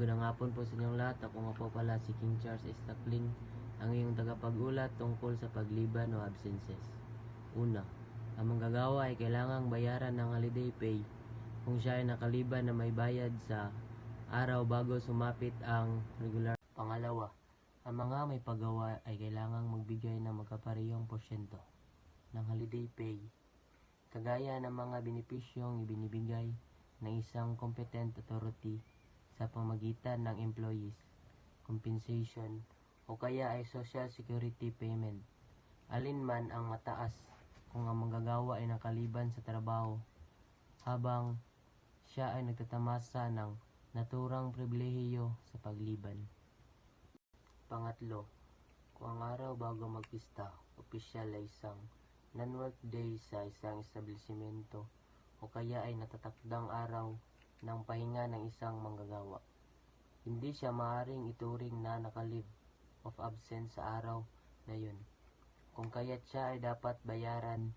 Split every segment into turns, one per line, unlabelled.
Magandang hapon po sa inyong lahat. Ako nga po pala si King Charles Estaclin, ang iyong tagapag-ulat tungkol sa pagliban o absences. Una, ang manggagawa ay kailangang bayaran ng holiday pay kung siya ay nakaliban na may bayad sa araw bago sumapit ang regular. Pangalawa, ang mga may paggawa ay kailangang magbigay ng magkaparehong porsyento ng holiday pay, kagaya ng mga benepisyong ibinibigay ng isang competent authority sa pamagitan ng employees compensation o kaya ay social security payment. Alinman ang mataas kung ang manggagawa ay nakaliban sa trabaho habang siya ay nagtatamasa ng naturang pribilehiyo sa pagliban. Pangatlo, kung ang araw bago magpista, opisyal ay isang non-work day sa isang establishmento o kaya ay natatakdang araw ng pahinga ng isang manggagawa, hindi siya maaaring ituring na naka-leave of absence sa araw na yun, kung kaya't siya ay dapat bayaran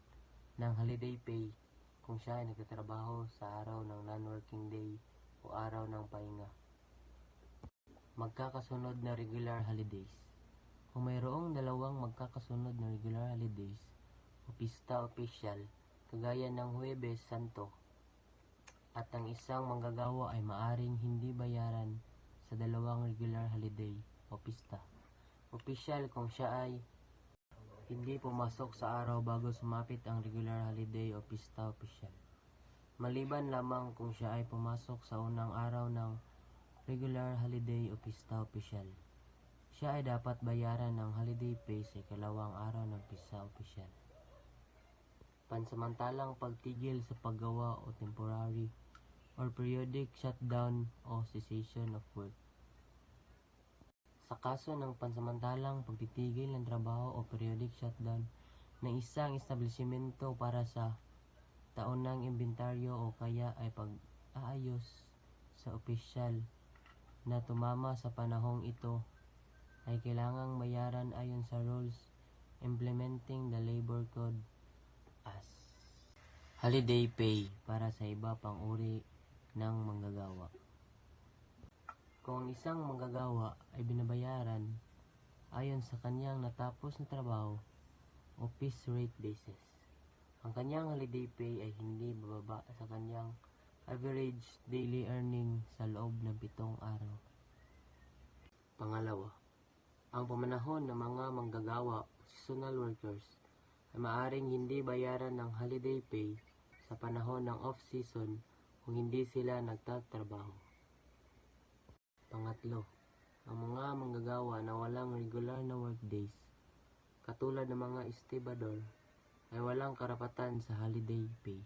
ng holiday pay kung siya ay nagtatrabaho sa araw ng non-working day o araw ng pahinga. Magkakasunod na regular holidays. Kung mayroong dalawang magkakasunod na regular holidays o pista opisyal, kagaya ng Huwebes Santo, at ang isang manggagawa ay maaring hindi bayaran sa dalawang regular holiday o pista opisyal kung siya ay hindi pumasok sa araw bago sumapit ang regular holiday o pista opisyal, maliban lamang kung siya ay pumasok sa unang araw ng regular holiday o pista opisyal. Siya ay dapat bayaran ng holiday pay sa ikalawang araw ng pista opisyal. Pansamantalang pagtigil sa paggawa o temporary or periodic shutdown o cessation of work. Sa kaso ng pansamantalang pagtitigil ng trabaho o periodic shutdown ng isang establishmento para sa taunang inventaryo o kaya ay pag-aayos sa opisyal na tumama sa panahong ito, ay kailangang bayaran ayon sa rules implementing the labor code as holiday pay para sa iba pang uri ng manggagawa. Kung isang manggagawa ay binabayaran ayon sa kanyang natapos na trabaho o piece rate basis, ang kanyang holiday pay ay hindi bababa sa kanyang average daily earning sa loob ng 7 araw. Pangalawa, ang pamanahon ng mga manggagawa o seasonal workers ay maaaring hindi bayaran ng holiday pay sa panahon ng off-season kung hindi sila nagtatrabaho. Pangatlo, ang mga manggagawa na walang regular na work days, katulad ng mga estibador, ay walang karapatan sa holiday pay.